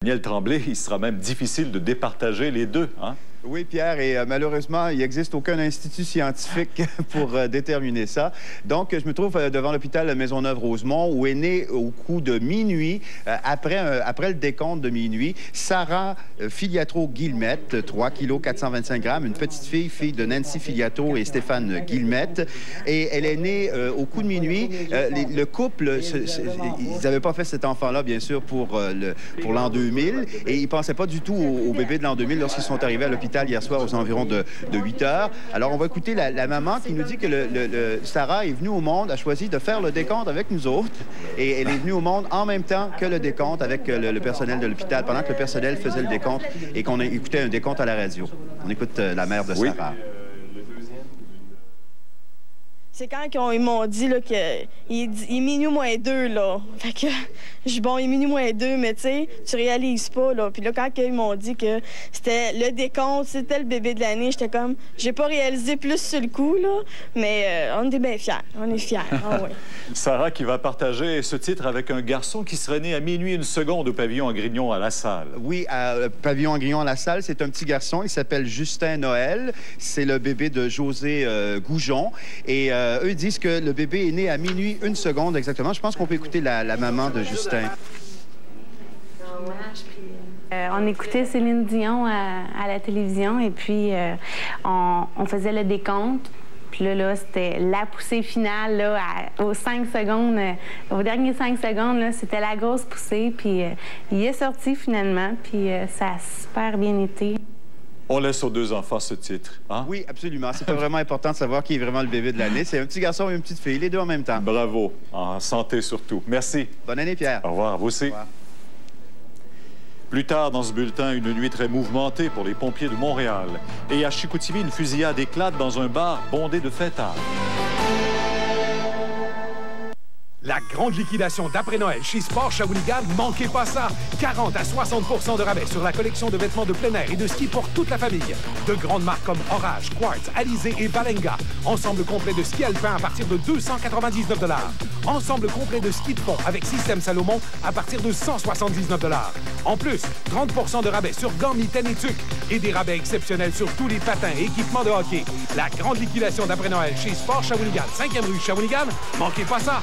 Daniel Tremblay, il sera même difficile de départager les deux, hein? Oui, Pierre, et malheureusement, il n'existe aucun institut scientifique pour déterminer ça. Donc, je me trouve devant l'hôpital Maisonneuve-Rosemont, où est née au coup de minuit, après le décompte de minuit, Sarah Filiatro-Guillemette, 3 kg 425 grammes, une petite fille de Nancy Filiatro et Stéphane Guillemette. Et elle est née au coup de minuit. Le couple, ils n'avaient pas fait cet enfant-là, bien sûr, pour l'an 2000, et ils ne pensaient pas du tout au bébé de l'an 2000 lorsqu'ils sont arrivés à l'hôpital hier soir aux environs de 8 heures. Alors, on va écouter la maman qui nous dit que Sarah est venue au monde, a choisi de faire le décompte avec nous autres. Et elle est venue au monde en même temps que le décompte avec le personnel de l'hôpital, pendant que le personnel faisait le décompte et qu'on écoutait un décompte à la radio. On écoute la mère de Sarah. C'est quand ils m'ont dit qu'il est minuit moins 2, là. Fait que, je dis, bon, il est minuit moins 2, mais tu sais, tu réalises pas, là. Puis là, quand ils m'ont dit que c'était le décompte, c'était le bébé de l'année, j'étais comme, j'ai pas réalisé plus sur le coup, là. Mais on est bien fiers. On est fiers. Ah, ouais. Sarah qui va partager ce titre avec un garçon qui serait né à minuit 1 seconde au pavillon Grignon à La Salle. Oui, pavillon Grignon à La Salle, c'est un petit garçon. Il s'appelle Justin Noël. C'est le bébé de José Goujon. Et eux disent que le bébé est né à minuit 1 seconde exactement. Je pense qu'on peut écouter la maman de Justin. On écoutait Céline Dion à la télévision et puis on faisait le décompte. Puis là c'était la poussée finale là, aux 5 secondes, aux dernières 5 secondes, c'était la grosse poussée. Puis il est sorti finalement, puis ça a super bien été. On laisse aux deux enfants ce titre, hein? Oui, absolument. C'est pas vraiment important de savoir qui est vraiment le bébé de l'année. C'est un petit garçon et une petite fille, les deux en même temps. Bravo. En santé surtout. Merci. Bonne année, Pierre. Au revoir. Vous aussi. Au revoir. Plus tard dans ce bulletin, une nuit très mouvementée pour les pompiers de Montréal. Et à Chicoutimi, une fusillade éclate dans un bar bondé de fêtards. La grande liquidation d'après-Noël chez Sport Shawinigan, manquez pas ça! 40 à 60 de rabais sur la collection de vêtements de plein air et de ski pour toute la famille. De grandes marques comme Orage, Quartz, Alizé et Valenga. Ensemble complet de ski alpin à partir de 299 $. Ensemble complet de ski de fond avec système Salomon à partir de 179 $. En plus, 30 de rabais sur gants, mitaines et tucs. Et des rabais exceptionnels sur tous les patins et équipements de hockey. La grande liquidation d'après-Noël chez Sport Shawinigan, 5e rue Shawinigan, manquez pas ça!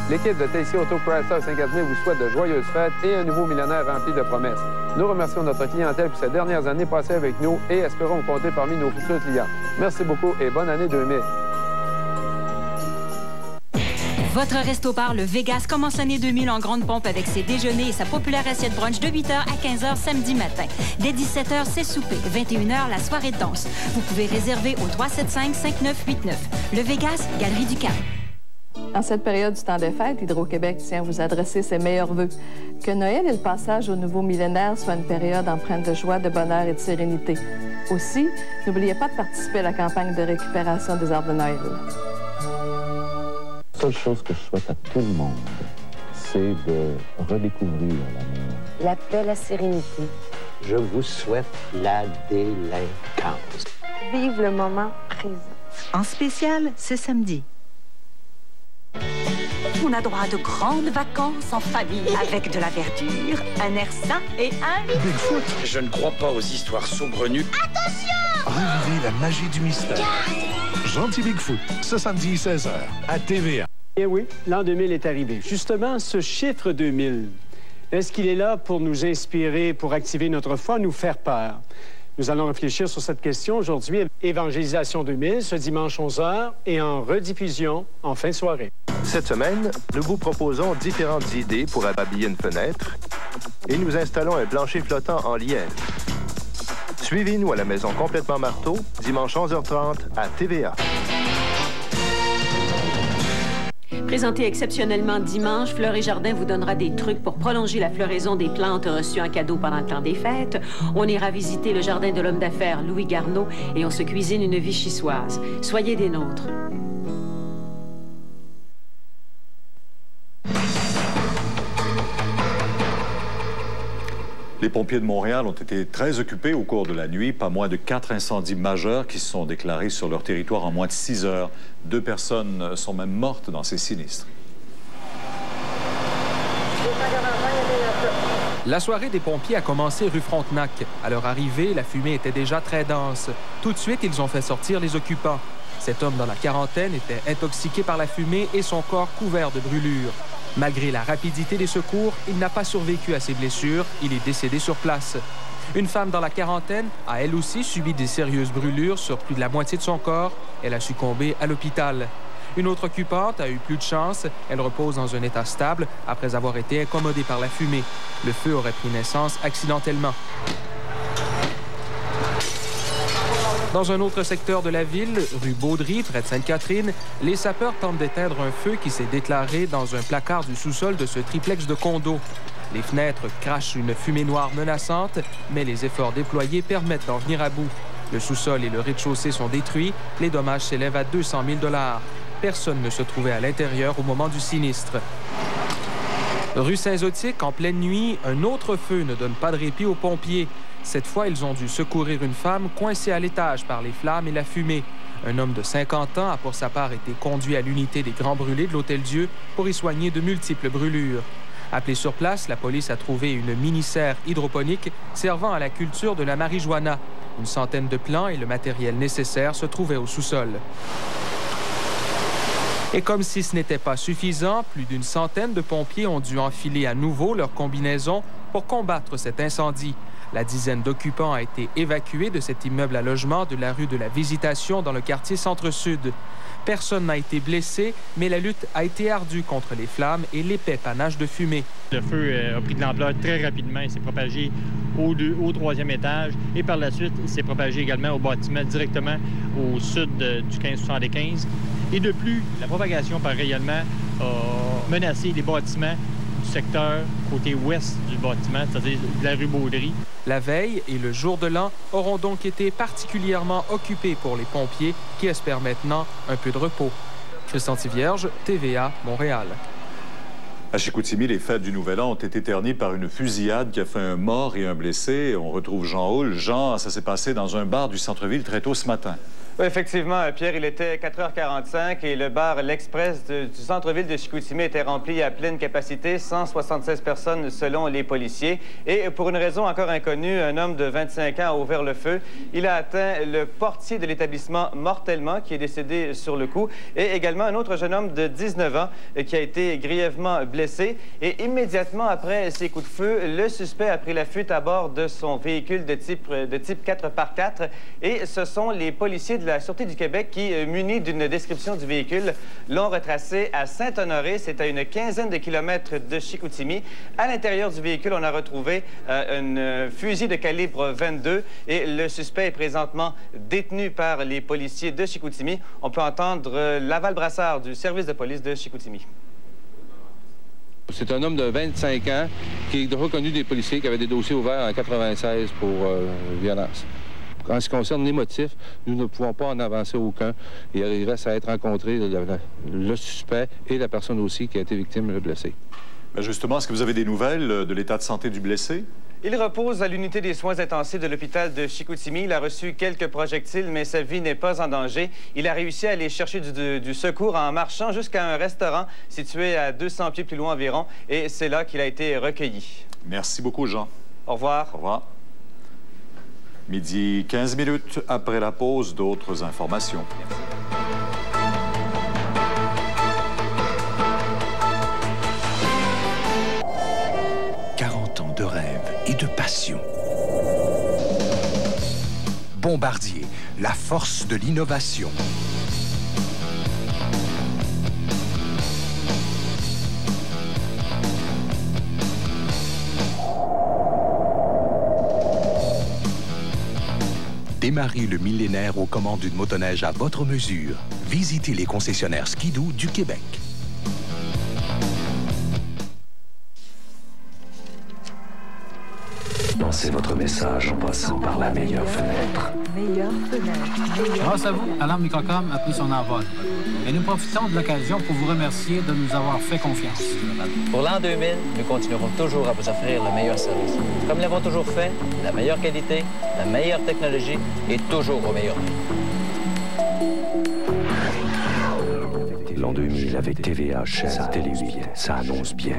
L'équipe de TC Auto Chrysler Saint-Casimir vous souhaite de joyeuses fêtes et un nouveau millénaire rempli de promesses. Nous remercions notre clientèle pour ces dernières années passées avec nous et espérons compter parmi nos futurs clients. Merci beaucoup et bonne année 2000. Votre resto-bar, le Vegas, commence l'année 2000 en grande pompe avec ses déjeuners et sa populaire assiette brunch de 8h à 15h samedi matin. Dès 17h, c'est souper. 21h, la soirée danse. Vous pouvez réserver au 375-5989. Le Vegas, Galerie du Cap. En cette période du temps des fêtes, Hydro-Québec tient à vous adresser ses meilleurs vœux. Que Noël et le passage au nouveau millénaire soient une période empreinte de joie, de bonheur et de sérénité. Aussi, n'oubliez pas de participer à la campagne de récupération des arbres de Noël. La seule chose que je souhaite à tout le monde, c'est de redécouvrir l'amour. La paix, la sérénité. Je vous souhaite la délinquance. Vive le moment présent. En spécial, ce samedi. On a droit à de grandes vacances en famille avec de la verdure, un air sain et un lit. Bigfoot. Je ne crois pas aux histoires saugrenues. Attention! Revivez la magie du mystère. Gentil Bigfoot, ce samedi 16h à TVA. Eh oui, l'an 2000 est arrivé. Justement, ce chiffre 2000, est-ce qu'il est là pour nous inspirer, pour activer notre foi, nous faire peur? Nous allons réfléchir sur cette question aujourd'hui. Évangélisation 2000, ce dimanche 11h et en rediffusion en fin de soirée. Cette semaine, nous vous proposons différentes idées pour habiller une fenêtre et nous installons un plancher flottant en lièvre. Suivez-nous à la Maison Complètement Marteau, dimanche 11h30 à TVA. Présenté exceptionnellement dimanche, Fleurs et Jardin vous donnera des trucs pour prolonger la floraison des plantes reçues en cadeau pendant le temps des fêtes. On ira visiter le jardin de l'homme d'affaires Louis Garneau et on se cuisine une vichysoise. Soyez des nôtres. Les pompiers de Montréal ont été très occupés au cours de la nuit. Pas moins de 4 incendies majeurs qui se sont déclarés sur leur territoire en moins de 6 heures. 2 personnes sont même mortes dans ces sinistres. La soirée des pompiers a commencé rue Frontenac. À leur arrivée, la fumée était déjà très dense. Tout de suite, ils ont fait sortir les occupants. Cet homme dans la quarantaine était intoxiqué par la fumée et son corps couvert de brûlures. Malgré la rapidité des secours, il n'a pas survécu à ses blessures. Il est décédé sur place. Une femme dans la quarantaine a elle aussi subi des sérieuses brûlures sur plus de la moitié de son corps. Elle a succombé à l'hôpital. Une autre occupante a eu plus de chance. Elle repose dans un état stable après avoir été incommodée par la fumée. Le feu aurait pris naissance accidentellement. Dans un autre secteur de la ville, rue Baudry, près de Sainte-Catherine, les sapeurs tentent d'éteindre un feu qui s'est déclaré dans un placard du sous-sol de ce triplex de condos. Les fenêtres crachent une fumée noire menaçante, mais les efforts déployés permettent d'en venir à bout. Le sous-sol et le rez-de-chaussée sont détruits. Les dommages s'élèvent à 200 000 $. Personne ne se trouvait à l'intérieur au moment du sinistre. Rue Saint-Zotique, en pleine nuit, un autre feu ne donne pas de répit aux pompiers. Cette fois, ils ont dû secourir une femme coincée à l'étage par les flammes et la fumée. Un homme de 50 ans a pour sa part été conduit à l'unité des Grands Brûlés de l'Hôtel-Dieu pour y soigner de multiples brûlures. Appelée sur place, la police a trouvé une mini-serre hydroponique servant à la culture de la marijuana. Une centaine de plants et le matériel nécessaire se trouvaient au sous-sol. Et comme si ce n'était pas suffisant, plus d'une centaine de pompiers ont dû enfiler à nouveau leur combinaison pour combattre cet incendie. La dizaine d'occupants a été évacuée de cet immeuble à logement de la rue de la Visitation dans le quartier Centre-Sud. Personne n'a été blessé, mais la lutte a été ardue contre les flammes et l'épais panache de fumée. Le feu a pris de l'ampleur très rapidement. Il s'est propagé au troisième étage et par la suite, il s'est propagé également au bâtiment directement au sud du 1575. Et de plus, la propagation par rayonnement a menacé les bâtiments du secteur côté ouest du bâtiment, c'est-à-dire de la rue Baudry. La veille et le jour de l'an auront donc été particulièrement occupés pour les pompiers qui espèrent maintenant un peu de repos. Christian Tivierge, TVA, Montréal. À Chicoutimi, les fêtes du Nouvel An ont été ternies par une fusillade qui a fait un mort et un blessé. On retrouve Jean Houle. Jean, ça s'est passé dans un bar du centre-ville très tôt ce matin. Oui, effectivement, Pierre, il était 4h45 et le bar L'Express du centre-ville de Chicoutimi était rempli à pleine capacité, 176 personnes selon les policiers. Et pour une raison encore inconnue, un homme de 25 ans a ouvert le feu. Il a atteint le portier de l'établissement mortellement, qui est décédé sur le coup, et également un autre jeune homme de 19 ans qui a été grièvement blessé. Et immédiatement après ces coups de feu, le suspect a pris la fuite à bord de son véhicule de type 4x4. Et ce sont les policiers de la Sûreté du Québec qui, munis d'une description du véhicule, l'ont retracé à Saint-Honoré. C'est à une quinzaine de kilomètres de Chicoutimi. À l'intérieur du véhicule, on a retrouvé un fusil de calibre 22 et le suspect est présentement détenu par les policiers de Chicoutimi. On peut entendre Laval Brassard du service de police de Chicoutimi. C'est un homme de 25 ans qui est reconnu des policiers qui avait des dossiers ouverts en 96 pour violence. En ce qui concerne les motifs, nous ne pouvons pas en avancer aucun. Il reste à être rencontré le suspect et la personne aussi qui a été victime, le blessé. Bien justement, est-ce que vous avez des nouvelles de l'état de santé du blessé? Il repose à l'unité des soins intensifs de l'hôpital de Chicoutimi. Il a reçu quelques projectiles, mais sa vie n'est pas en danger. Il a réussi à aller chercher du secours en marchant jusqu'à un restaurant situé à 200 pieds plus loin environ, et c'est là qu'il a été recueilli. Merci beaucoup, Jean. Au revoir. Au revoir. Midi 15 minutes après la pause, d'autres informations. « 40 ans de rêve et de passion. Bombardier, la force de l'innovation. Démarrez le millénaire aux commandes d'une motoneige à votre mesure. Visitez les concessionnaires Skidoo du Québec. Lancez votre message en passant par la meilleure fenêtre. Grâce à vous, Alarme Microcom a pris son envol. Et nous profitons de l'occasion pour vous remercier de nous avoir fait confiance. Pour l'an 2000, nous continuerons toujours à vous offrir le meilleur service. Comme nous l'avons toujours fait, la meilleure qualité, la meilleure technologie et toujours au meilleur prix. L'an 2000 avec TVA, chaîne, télévision, ça annonce bien.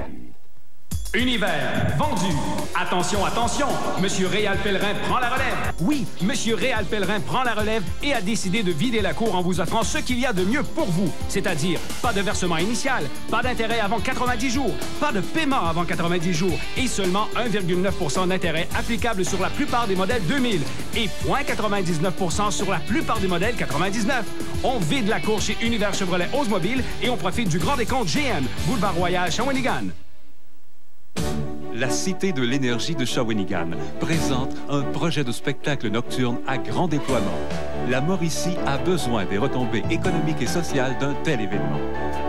Univers vendu Attention, attention! Monsieur Réal Pellerin prend la relève. Oui, Monsieur Réal Pellerin prend la relève et a décidé de vider la cour en vous offrant ce qu'il y a de mieux pour vous. C'est-à-dire, pas de versement initial, pas d'intérêt avant 90 jours, pas de paiement avant 90 jours et seulement 1,9 % d'intérêt applicable sur la plupart des modèles 2000 et 0,99 % sur la plupart des modèles 99. On vide la cour chez Univers Chevrolet Oldsmobile et on profite du grand décompte GM, Boulevard Royal, Shawinigan. La Cité de l'énergie de Shawinigan présente un projet de spectacle nocturne à grand déploiement. La Mauricie a besoin des retombées économiques et sociales d'un tel événement.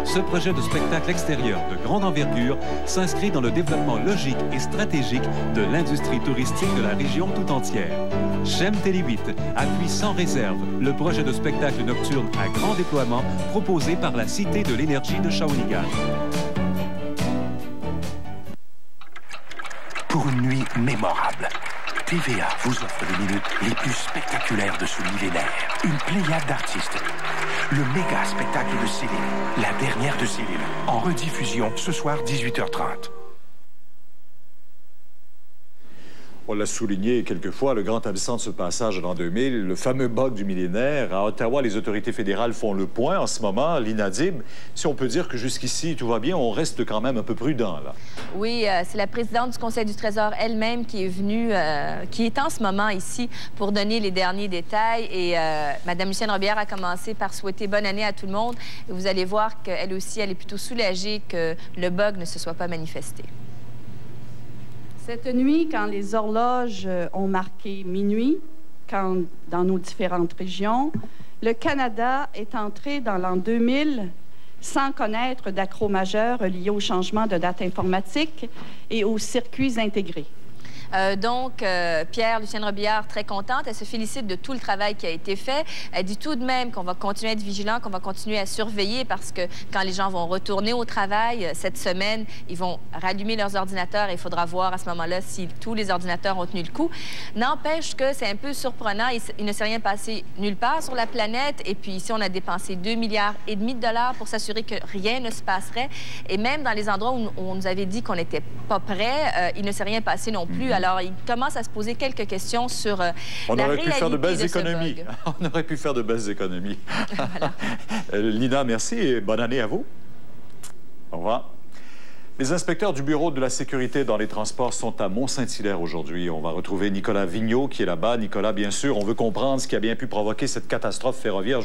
Ce projet de spectacle extérieur de grande envergure s'inscrit dans le développement logique et stratégique de l'industrie touristique de la région tout entière. Chem Télé 8 appuie sans réserve le projet de spectacle nocturne à grand déploiement proposé par la Cité de l'énergie de Shawinigan. Pour une nuit mémorable, TVA vous offre les minutes les plus spectaculaires de ce millénaire. Une pléiade d'artistes. Le méga spectacle de Céline, la dernière de Céline, en rediffusion ce soir 18h30. On l'a souligné quelquefois, le grand absent de ce passage en l'an 2000, le fameux bug du millénaire. À Ottawa, les autorités fédérales font le point en ce moment, l'inaudible. Si on peut dire que jusqu'ici, tout va bien, on reste quand même un peu prudent, là. Oui, c'est la présidente du Conseil du Trésor elle-même qui est venue, qui est en ce moment ici pour donner les derniers détails. Et Mme Lucienne Robillard a commencé par souhaiter bonne année à tout le monde. Et vous allez voir qu'elle aussi, elle est plutôt soulagée que le bug ne se soit pas manifesté. Cette nuit, quand les horloges ont marqué minuit, dans nos différentes régions, le Canada est entré dans l'an 2000 sans connaître d'accroc majeur lié au changement de date informatique et aux circuits intégrés. Pierre, Lucienne Robillard, très contente. Elle se félicite de tout le travail qui a été fait. Elle dit tout de même qu'on va continuer à être vigilant, qu'on va continuer à surveiller parce que quand les gens vont retourner au travail cette semaine, ils vont rallumer leurs ordinateurs et il faudra voir à ce moment-là si tous les ordinateurs ont tenu le coup. N'empêche que c'est un peu surprenant. Il ne s'est rien passé nulle part sur la planète. Et puis ici, on a dépensé 2,5 milliards de dollars pour s'assurer que rien ne se passerait. Et même dans les endroits où on nous avait dit qu'on n'était pas prêt, il ne s'est rien passé non plus. Alors, il commence à se poser quelques questions sur la réalité de ce bug. On aurait pu faire de belles économies. On aurait pu faire de belles économies. Voilà. Lina, merci et bonne année à vous. Au revoir. Les inspecteurs du Bureau de la sécurité dans les transports sont à Mont-Saint-Hilaire aujourd'hui. On va retrouver Nicolas Vigneault qui est là-bas. Nicolas, bien sûr, on veut comprendre ce qui a bien pu provoquer cette catastrophe ferroviaire